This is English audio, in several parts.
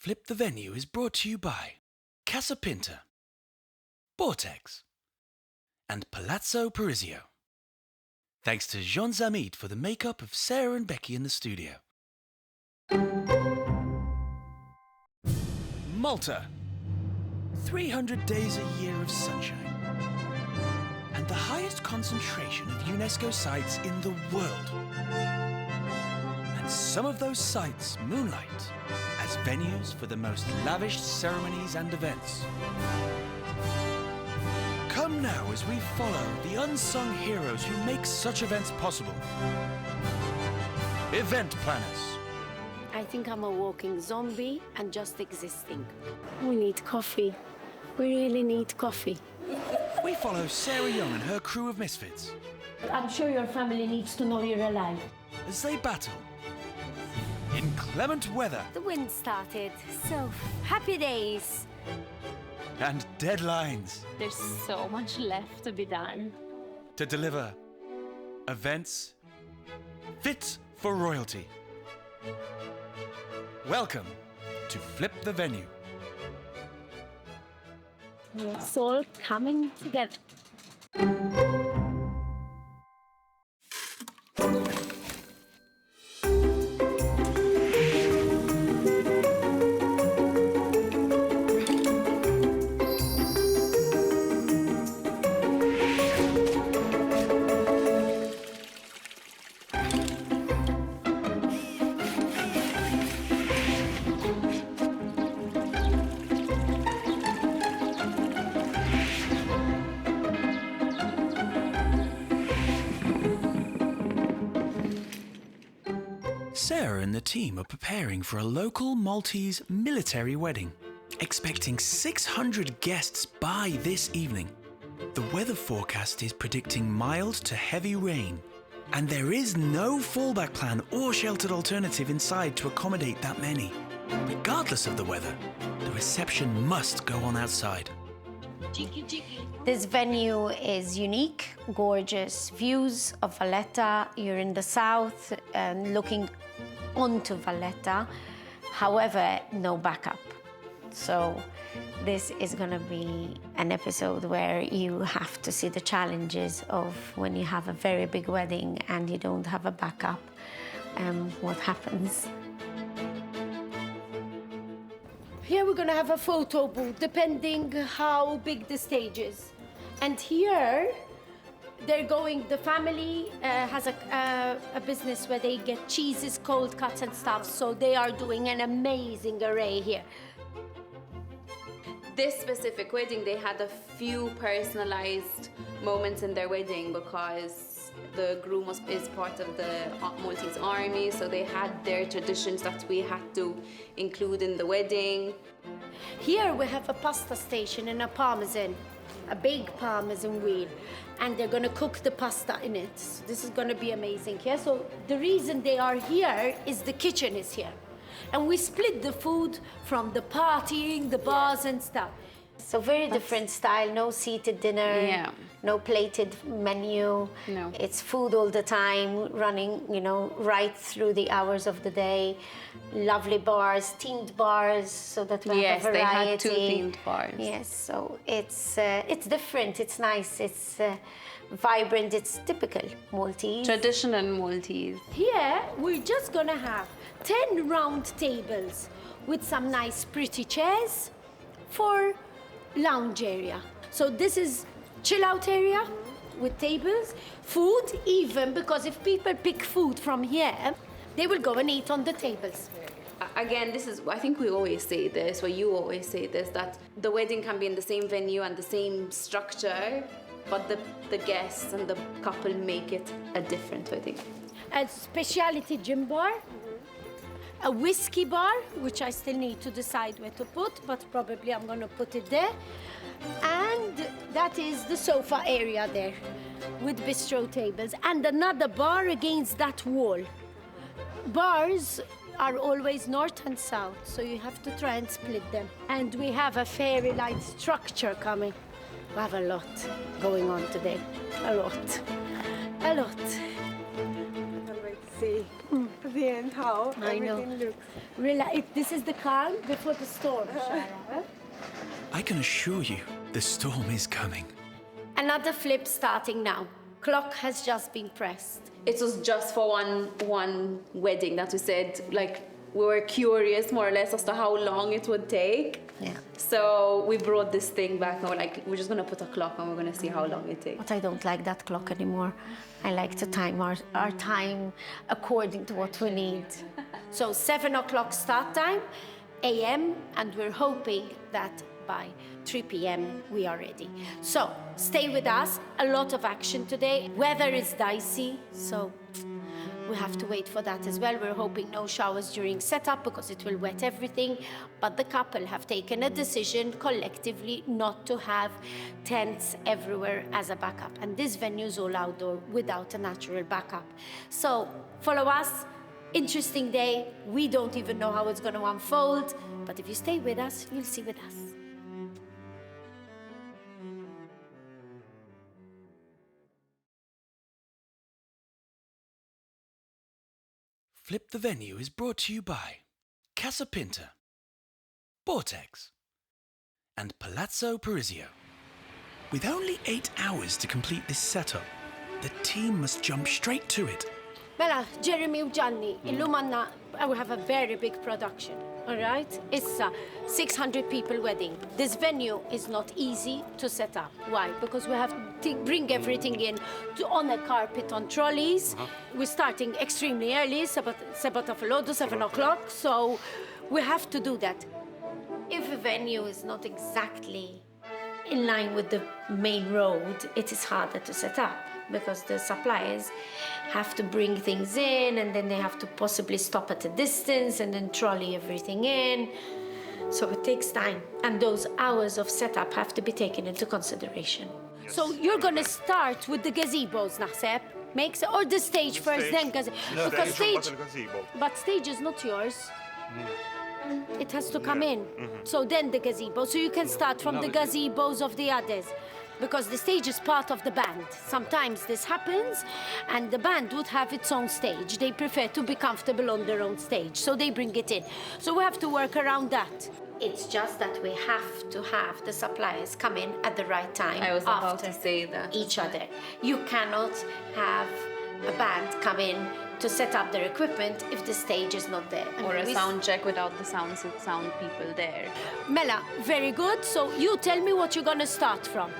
Flip the Venue is brought to you by Casa Pinta, Vortex, and Palazzo Parisio. Thanks to Jean Zamit for the makeup of Sarah and Becky in the studio. Malta. 300 days a year of sunshine. And the highest concentration of UNESCO sites in the world. And some of those sites moonlight as venues for the most lavish ceremonies and events. Come now as we follow the unsung heroes who make such events possible. Event planners. I think I'm a walking zombie and just existing. We need coffee. We really need coffee. We follow Sarah Young and her crew of misfits I'm sure your family needs to know you're alive. as they battle in clement weather The wind started, so happy days. and deadlines There's so much left to be done. to deliver events fit for royalty. Welcome to Flip the Venue. It's all coming together. Sarah and the team are preparing for a local Maltese military wedding, expecting 600 guests by this evening. The weather forecast is predicting mild to heavy rain, and there is no fallback plan or sheltered alternative inside to accommodate that many. Regardless of the weather, the reception must go on outside. This venue is unique, gorgeous views of Valletta. You're in the south and looking onto Valletta. However, no backup. So this is going to be an episode where you have to see the challenges of when you have a very big wedding and you don't have a backup, what happens. Here we're going to have a photo booth, depending how big the stage is. And here, the family has a business where they get cheeses, cold cuts and stuff, so they are doing an amazing array here. This specific wedding, they had a few personalized moments in their wedding because the groom is part of the Maltese army, so they had their traditions that we had to include in the wedding. Here we have a pasta station and a parmesan, a big parmesan wheel, and they're gonna cook the pasta in it. So this is gonna be amazing here. So the reason they are here is the kitchen is here. And we split the food from the partying, the bars and stuff. So very different style, no seated dinner, Yeah. no plated menu. No. It's food all the time, running, right through the hours of the day. Lovely bars, themed bars, so that we Yes, have a they variety. had 2 themed bars. Yes, so it's different, it's nice, it's vibrant, it's typical Maltese. Traditional Maltese. Here, we're just gonna have 10 round tables with some nice pretty chairs for lounge area. So this is chill out area with tables, food even, because if people pick food from here, they will go and eat on the tables. Again, I think we always say this, or you always say this, that the wedding can be in the same venue and the same structure, but the guests and the couple make it a different wedding. A specialty gin bar, a whiskey bar, which I still need to decide where to put, but probably I'm gonna put it there. And that is the sofa area there with bistro tables and another bar against that wall. Bars are always north and south, so you have to try and split them. And we have a fairy light structure coming. We have a lot going on today. A lot. A lot. Can't wait to see at the end. and how I know. everything looks. This is the calm before the storm, Shara. I can assure you, the storm is coming. Another flip starting now. Clock has just been pressed. It was just for one wedding that we said, like, we were curious more or less as to how long it would take. Yeah. So we brought this thing back and we're like, we're just gonna put a clock and we're gonna see how long it takes. But I don't like that clock anymore. I like to time our time according to what we need. So 7 o'clock start time, a.m., and we're hoping that by 3 p.m. we are ready. So stay with us. A lot of action today. Weather is dicey, so we have to wait for that as well. We're hoping no showers during setup because it will wet everything. But the couple have taken a decision collectively not to have tents everywhere as a backup. And this venue is all outdoor without a natural backup. So follow us. Interesting day. We don't even know how it's going to unfold. But if you stay with us, you'll see with us. Flip the Venue is brought to you by Casa Pinta, Vortex, and Palazzo Parisio. With only 8 hours to complete this setup, the team must jump straight to it. Mela, Jeremy u Gianni, illum għanna, we have a very big production, all right? It's a 600 people wedding. This venue is not easy to set up. Why? Because we have to bring everything in on a carpet on trolleys. We're starting extremely early, 7 o'clock, so we have to do that. If a venue is not exactly in line with the main road, it is harder to set up because the suppliers have to bring things in and then they have to possibly stop at a distance and then trolley everything in. So it takes time. And those hours of setup have to be taken into consideration. Yes. So you're going to start with the gazebos, naħseb? Or the stage first, then gazebo. No, because stage, gazebo. but stage is not yours. It has to come in. So then the gazebo. So you can start from the gazebos of the others. Because the stage is part of the band. Sometimes this happens, and the band would have its own stage. They prefer to be comfortable on their own stage, so they bring it in. So we have to work around that. It's just that we have to have the suppliers come in at the right time. I was about after to say that. each other. You cannot have a band come in to set up their equipment if the stage is not there. Or a sound check without the sound people there. Mela, very good. So you tell me what you're going to start from.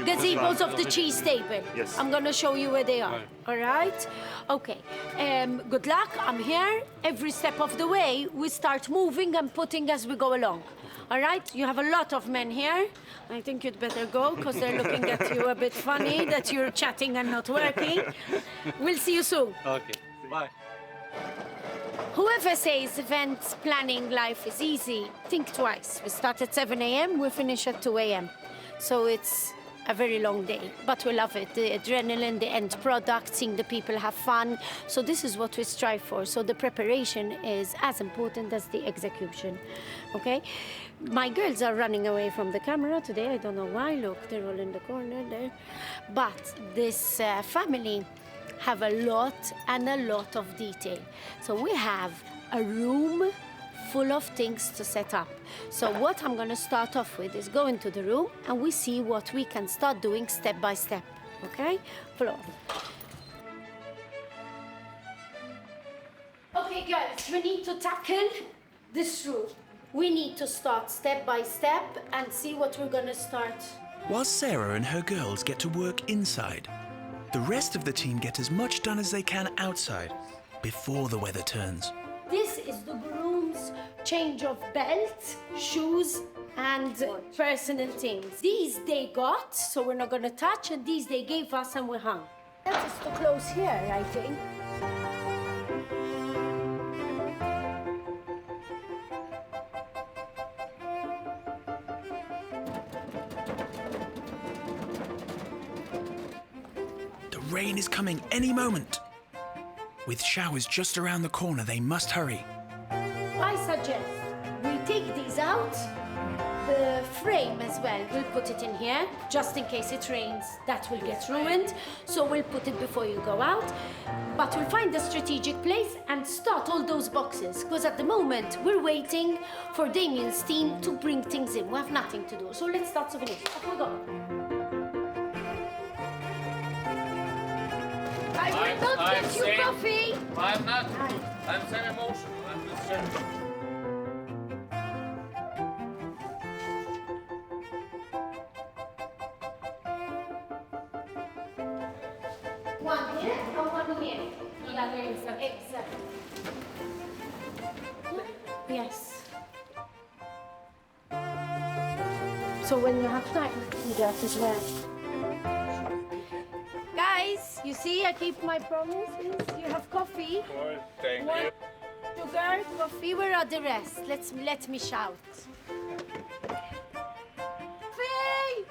Gazebos of the cheese table. Yes. I'm going to show you where they are. All right? Okay. Good luck. I'm here. Every step of the way, we start moving and putting as we go along. All right? You have a lot of men here. I think you'd better go because they're looking at you a bit funny that you're chatting and not working. We'll see you soon. Okay. Bye. Whoever says events planning life is easy, think twice. We start at 7 a.m., we finish at 2 a.m. So it's a very long day, but we love it. The adrenaline, the end product, seeing the people have fun. So this is what we strive for. So the preparation is as important as the execution, okay? My girls are running away from the camera today. I don't know why. Look, they're all in the corner there. But this family have a lot of detail. So we have a room full of things to set up. So what I'm going to start off with is go into the room and we see what we can start doing step by step, okay? Follow. Okay, girls, we need to tackle this room. We need to start step by step and see what we're going to start. While Sarah and her girls get to work inside, the rest of the team get as much done as they can outside before the weather turns. This is the groom's change of belt, shoes, and personal things. These they got, so we're not gonna touch, and these they gave us and we hung. That is too close here, I think. The rain is coming any moment. With showers just around the corner, they must hurry. I suggest we take these out the frame as well. We'll put it in here, just in case it rains. That will get ruined, so we'll put it before you go out. But we'll find a strategic place and start all those boxes, because at the moment, we're waiting for Damien's team to bring things in. We have nothing to do, so let's start souvenirs. Off we go. I will not get you coffee. I'm not. I'm same emotion. I'm just saying. One here and one here. Yeah, there is exactly. Yes. So when you have time, do that as well. Guys, you see, I keep my promises. You have coffee. Well, thank One you. sugar, coffee. Where are the rest? Let me shout. Coffee!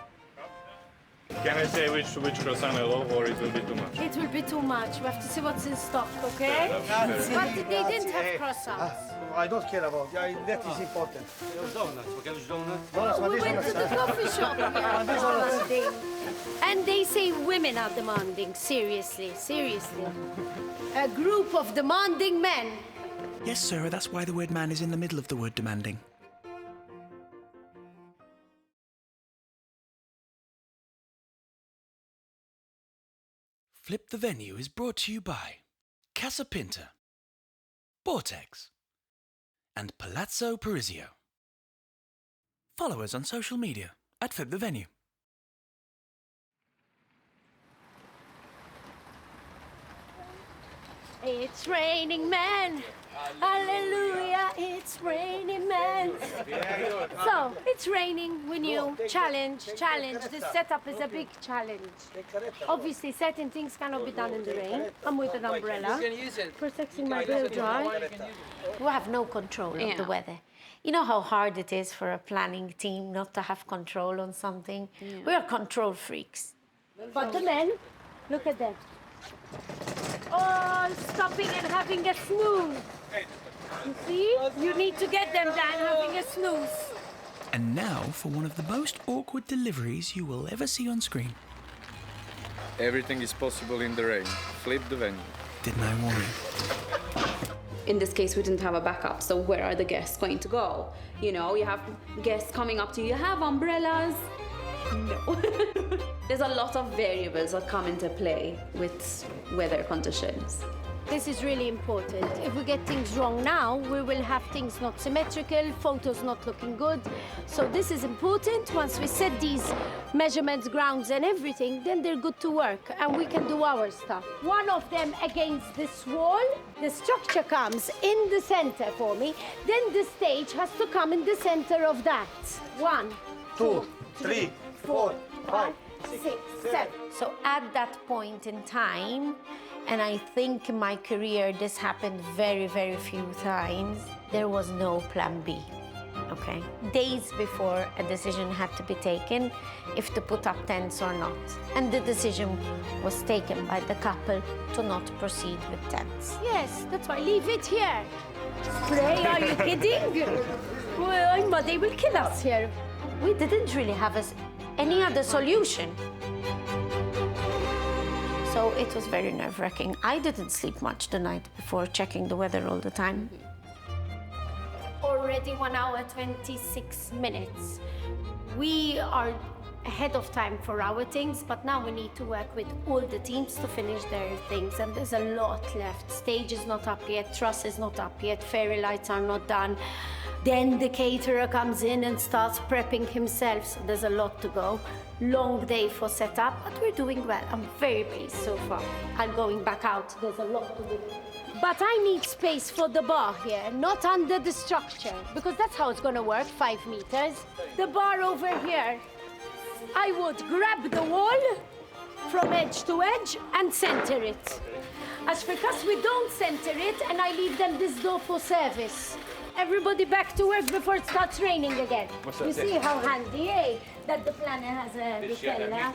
Can I say which croissant I love, or it will be too much? It will be too much. We have to see what's in stock, okay? But they didn't have croissants. I don't care about that is important. Donuts, we can donuts. Donuts, We went to the coffee shop. Yeah. And they say women are demanding. Seriously, seriously. A group of demanding men. Yes, Sarah, that's why the word man is in the middle of the word demanding. Flip the Venue is brought to you by Casa Pinta, Vortex, and Palazzo Parisio. Follow us on social media at Flip the Venue. It's raining men. Hallelujah, it's raining men. So, it's raining, we knew. Challenge. This setup is a big challenge. Obviously, certain things cannot be done in the rain. I'm with an umbrella, protecting my blow dry. We have no control of the weather. You know how hard it is for a planning team not to have control on something? We are control freaks. But the men, look at them. All stopping and having a snooze. You see? You need to get them done having a snooze. And now for one of the most awkward deliveries you will ever see on screen. Everything is possible in the rain. Flip the venue. Didn't I warn you? In this case, we didn't have a backup, so where are the guests going to go? You know, you have guests coming up to you, you have umbrellas? No. There's a lot of variables that come into play with weather conditions. This is really important. If we get things wrong now, we will have things not symmetrical, photos not looking good. So this is important. Once we set these measurements, grounds and everything, then they're good to work and we can do our stuff. One of them against this wall, the structure comes in the center for me, then the stage has to come in the center of that. 1, 2, 3, 4, 5, 6, 7. So at that point in time, and I think in my career this happened very, very few times, there was no plan B, okay? Days before a decision had to be taken if to put up tents or not. And the decision was taken by the couple to not proceed with tents. Yes, that's why, leave it here. Spray, are you kidding? Well, they will kill us here. We didn't really have any other solution. So it was very nerve-wracking. I didn't sleep much the night before, checking the weather all the time. Already 1 hour, 26 minutes. We are ahead of time for our things, but now we need to work with all the teams to finish their things, and there's a lot left. Stage is not up yet, truss is not up yet, fairy lights are not done. Then the caterer comes in and starts prepping himself, so there's a lot to go. Long day for setup, but we're doing well. I'm very pleased so far. I'm going back out, there's a lot to do. But I need space for the bar here, not under the structure, because that's how it's gonna work, 5 meters. The bar over here, I would grab the wall from edge to edge and center it. As for us, we don't center it, and I leave them this door for service. Everybody back to work before it starts raining again. You see how handy, eh? That the planner has a Nutella.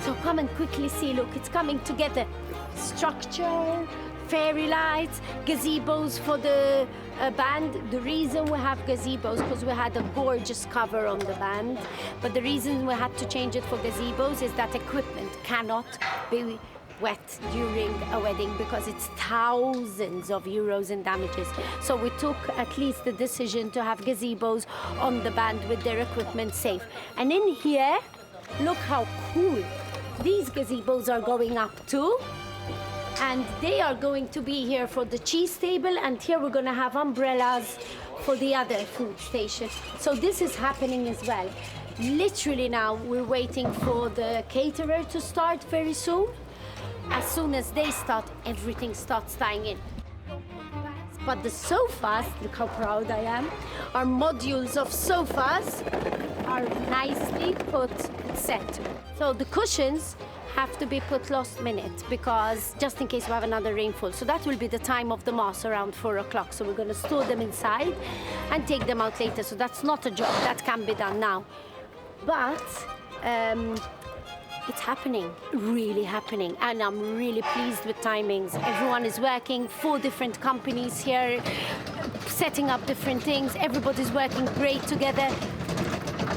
So come and quickly see. Look, it's coming together. Structure, fairy lights, gazebos for the band. The reason we have gazebos because we had a gorgeous cover on the band, but the reason we had to change it for gazebos is that equipment cannot be wet during a wedding because it's thousands of euros in damages. So we took at least the decision to have gazebos on the band with their equipment safe. And in here, look how cool. These gazebos are going up too. And they are going to be here for the cheese table, and here we're gonna have umbrellas for the other food station. So this is happening as well. Literally now, we're waiting for the caterer to start very soon. As soon as they start, everything starts tying in. But the sofas, look how proud I am, our modules of sofas are nicely put set. So the cushions have to be put last minute because just in case we have another rainfall. So that will be the time of the mass around 4 o'clock. So we're going to store them inside and take them out later. So that's not a job that can be done now. But it's happening, really happening. And I'm really pleased with timings. Everyone is working, 4 different companies here, setting up different things. Everybody's working great together.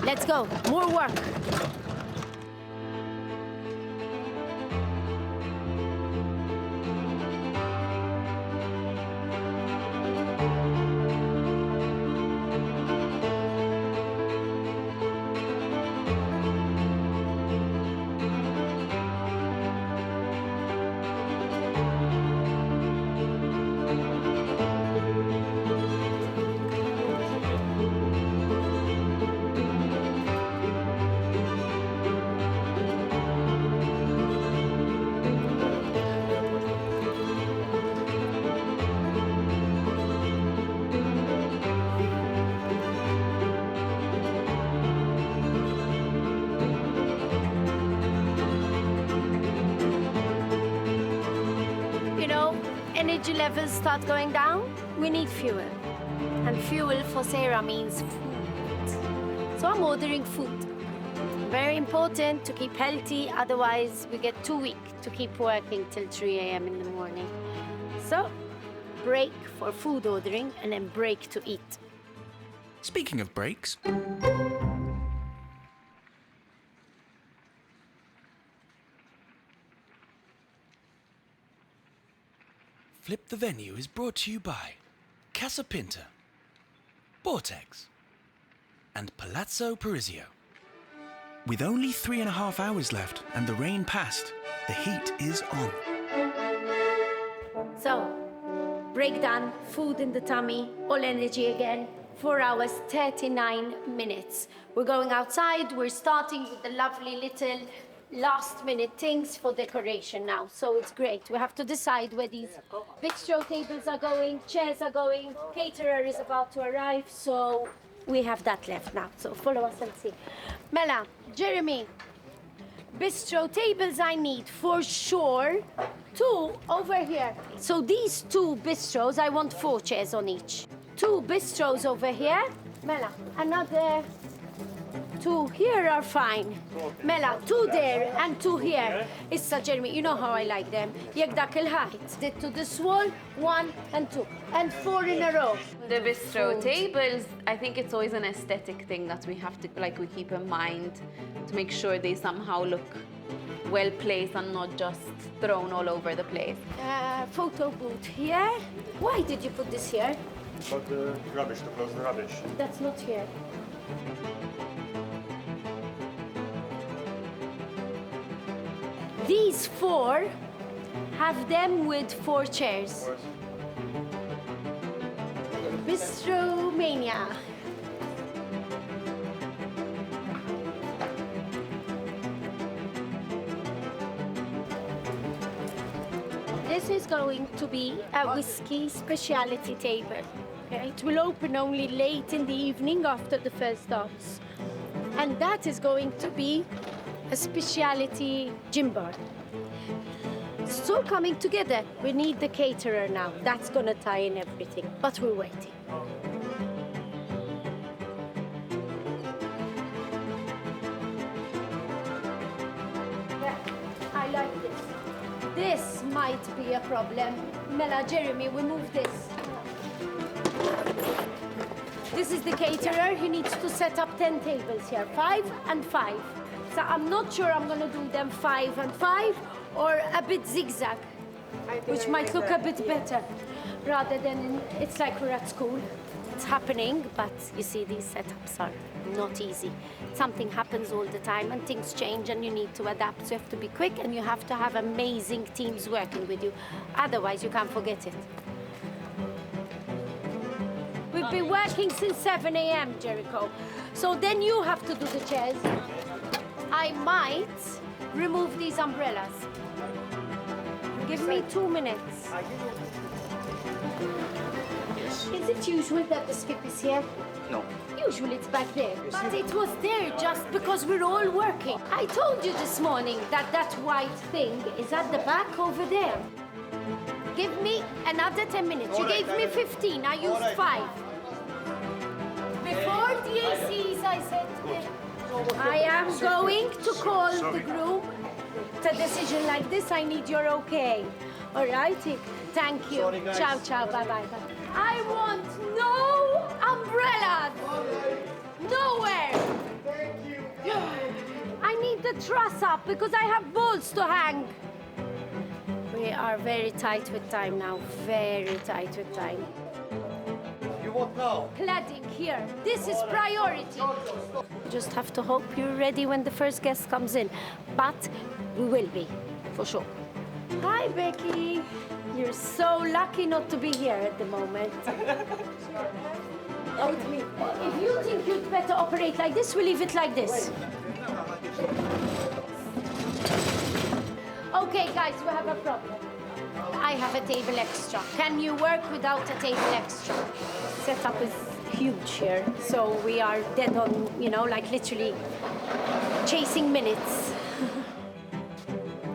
Let's go, more work. Energy levels start going down, we need fuel. And fuel for Sarah means food. So I'm ordering food. Very important to keep healthy, otherwise we get too weak to keep working till 3 a.m. in the morning. So, break for food ordering and then break to eat. Speaking of breaks, Flip the Venue is brought to you by Casa Pinta, Vortex, and Palazzo Parisio. With only 3.5 hours left and the rain past, the heat is on. So, break done, food in the tummy, all energy again. 4 hours, 39 minutes. We're going outside, we're starting with the lovely little last-minute things for decoration now, so it's great. We have to decide where these bistro tables are going, chairs are going, caterer is about to arrive, so we have that left now. So follow us and see. Mela, Jeremy, bistro tables I need for sure 2 over here. So these 2 bistros, I want 4 chairs on each. 2 bistros over here. Mela, another 2 here are fine. Mela, 2 there and 2 here. Issa, Jeremy, you know how I like them. Jek dak il-ħajt. Did to this wall, 1 and 2. And 4 in a row. The bistro tables, I think it's always an aesthetic thing that we have to, we keep in mind to make sure they somehow look well placed and not just thrown all over the place. Photo booth here. Why did you put this here? But the rubbish, to close the rubbish. That's not here. These 4, have them with 4 chairs. Bistro Mania. This is going to be a whiskey specialty table. Okay? It will open only late in the evening after the first dance. And that is going to be a specialty gin bar. It's all coming together. We need the caterer now. That's gonna tie in everything, but we're waiting. Yeah. like this. This might be a problem. Mela, Jeremy, we move this. This is the caterer. He needs to set up 10 tables here, 5 and 5. So I'm not sure I'm gonna do them 5 and 5 or a bit zigzag, which might look a bit better rather than it's like we're at school. It's happening, but you see, these setups are not easy. Something happens all the time and things change and you need to adapt. So you have to be quick and you have to have amazing teams working with you. Otherwise, you can't forget it. We've been working since 7 a.m., Jericho. So then you have to do the chairs. I might remove these umbrellas. Give me 2 minutes. Is it usual that the skip is here? No. Usually it's back there. But it was there just because we're all working. I told you this morning that that white thing is at the back over there. Give me another 10 minutes. You gave me 15, I used 5. Before the ACs, I said, I am going to call the group. It's a decision like this, I need your okay. All righty, thank you. Sorry, guys. Ciao, ciao, bye-bye. I want no umbrellas. Nowhere. Thank you. I need the truss up because I have balls to hang. We are very tight with time now, very tight with time. You want now? Cladding here, this is priority. You just have to hope you're ready when the first guest comes in. But we will be, for sure. Hi, Becky. You're so lucky not to be here at the moment. If you think you'd better operate like this, we'll leave it like this. Okay, guys, we have a problem. I have a table extra. Can you work without a table extra? Setup is huge here, so we are dead on, you know, like literally chasing minutes.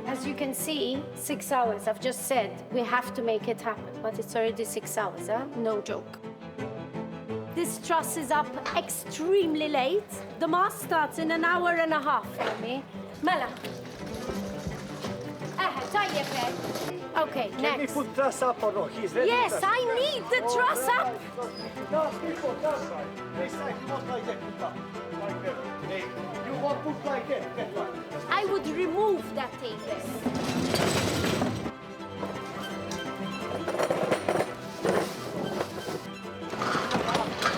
As you can see, 6 hours. I've just said we have to make it happen, but it's already 6 hours, huh? No joke. This truss is up extremely late. The mast starts in an hour and a half for me. Mela. Okay, Can we next. put truss up or no? He's ready. Yes, I need the truss up. No, people, truss side. This side, you want like that, put up. Like that. Hey, you want put like that one. I would remove that table.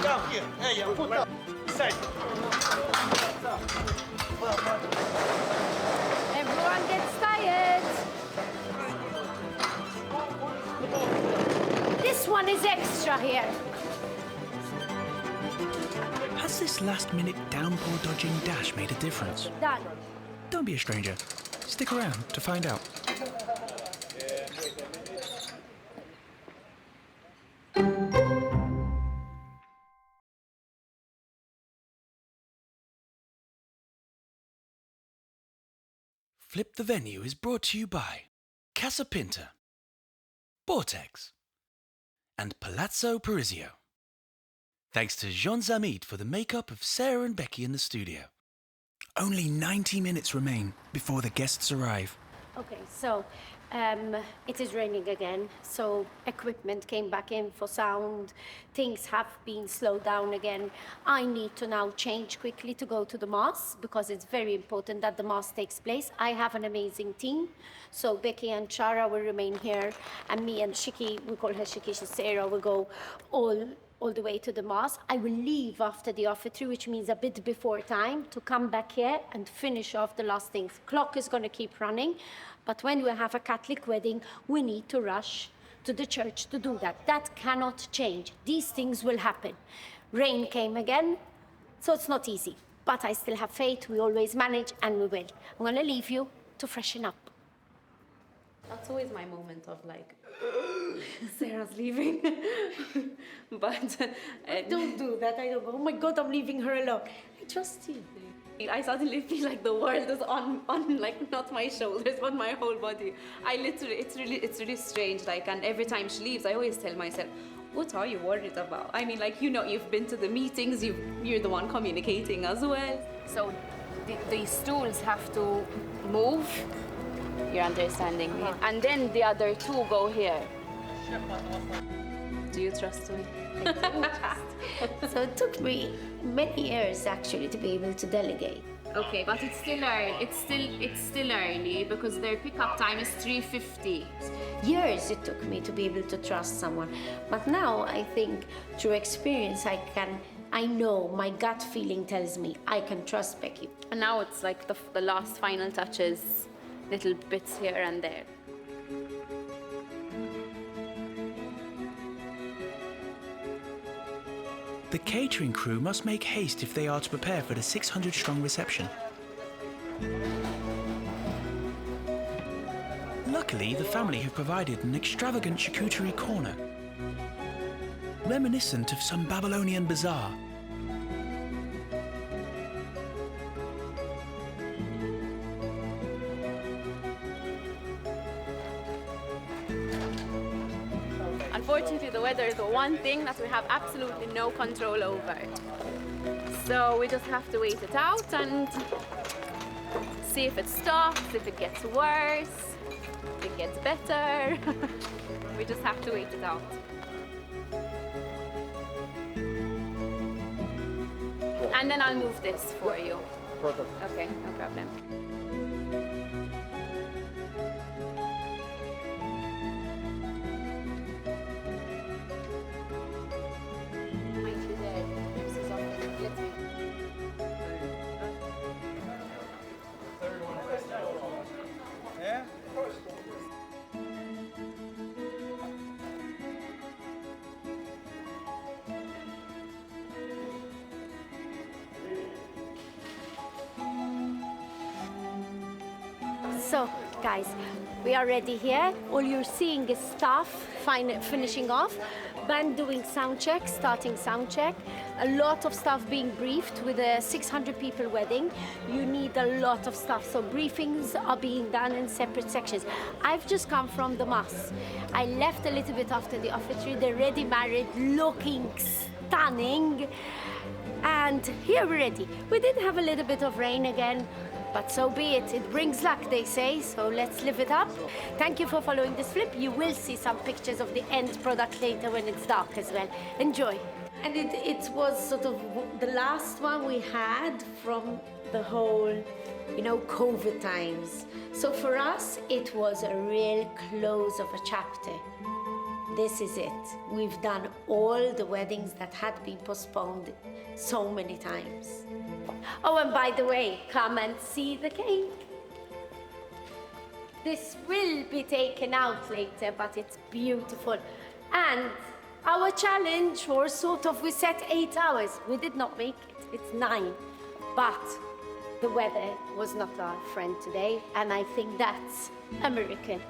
Down here. Hey, yeah, put up. Side. Everyone gets tired. This one is extra here. Has this last-minute downpour dodging dash made a difference? Done. Don't be a stranger. Stick around to find out. Flip the Venue is brought to you by Casa Pinta, Vortex, and Palazzo Parisio. Thanks to Jean Zamid for the makeup of Sarah and Becky in the studio. Only 90 minutes remain before the guests arrive. Okay, so it is raining again, so equipment came back in for sound. Things have been slowed down again. I need to now change quickly to go to the mass because it's very important that the mass takes place. I have an amazing team, so Becky and Chara will remain here, and me and Shiki, we call her Shiki, she's Sarah, will go all the way to the mass. I will leave after the offertory, which means a bit before time, to come back here and finish off the last things. Clock is going to keep running, but when we have a Catholic wedding, we need to rush to the church to do that. That cannot change. These things will happen. Rain came again, so it's not easy. But I still have faith, we always manage, and we will. I'm going to leave you to freshen up. That's always my moment of like, Sarah's leaving. But Don't do that. I don't go, oh my God, I'm leaving her alone. I trust you. I suddenly feel like the world is on like not my shoulders but my whole body. It's really strange. Like, and every time she leaves, I always tell myself, what are you worried about? I mean, like, you know, you've been to the meetings, you're the one communicating as well. So these stools have to move You're understanding me? And then the other two go here. Do you trust me? So it took me many years actually to be able to delegate. Okay, but it's still early. It's still early because their pickup time is 3:50. Years it took me to be able to trust someone. But now I think through experience I know, my gut feeling tells me I can trust Becky. And now it's like the last final touches, little bits here and there. The catering crew must make haste if they are to prepare for the 600-strong reception. Luckily, the family have provided an extravagant charcuterie corner, reminiscent of some Babylonian bazaar. Unfortunately, the weather is the one thing that we have absolutely no control over. So we just have to wait it out and see if it stops, if it gets worse, if it gets better. We just have to wait it out. And then I'll move this for you. Perfect. Okay, no problem. Yeah? So, guys, we are ready here. All you're seeing is staff finishing off, band doing sound check, starting sound check, a lot of staff being briefed with a 600 people wedding. You need a lot of stuff, so briefings are being done in separate sections. I've just come from the mass. I left a little bit after the offertory. They're ready, married, looking stunning. And here we're ready. We did have a little bit of rain again, but so be it. It brings luck, they say, so let's live it up. Thank you for following this flip. You will see some pictures of the end product later when it's dark as well. Enjoy. And it was sort of the last one we had from the whole, COVID times. So for us, it was a real close of a chapter. This is it. We've done all the weddings that had been postponed so many times. Oh, and by the way, come and see the cake. This will be taken out later, but it's beautiful. And our challenge, or sort of, we set 8 hours. We did not make it. It's 9. But the weather was not our friend today, and I think that's a miracle.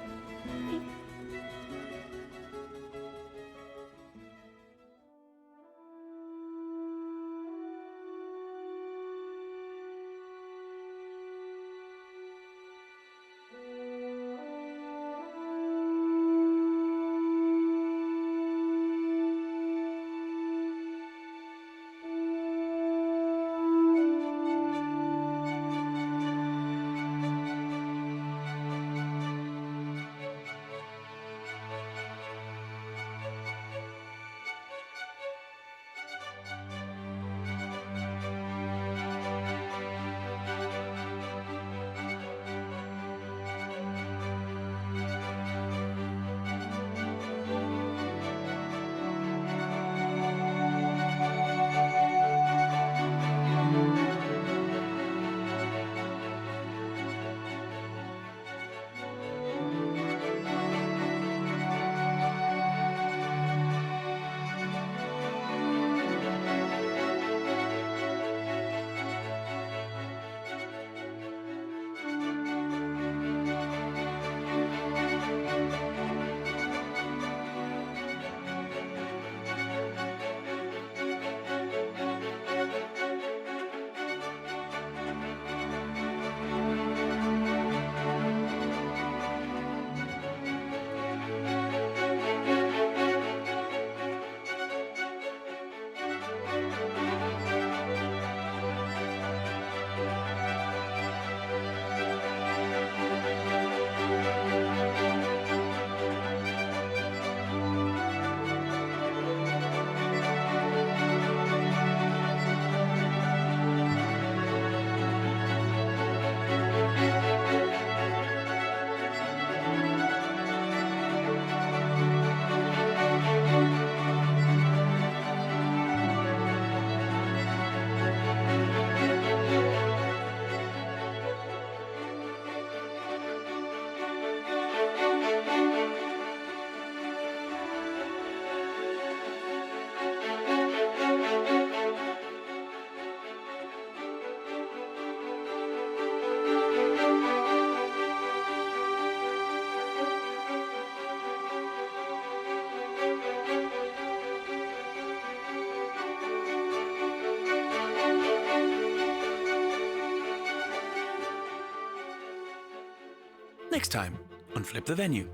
Next time on Flip the Venue.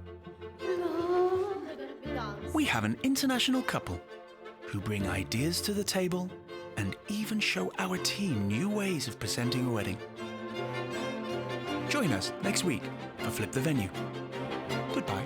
We have an international couple who bring ideas to the table and even show our team new ways of presenting a wedding. Join us next week for Flip the Venue. Goodbye.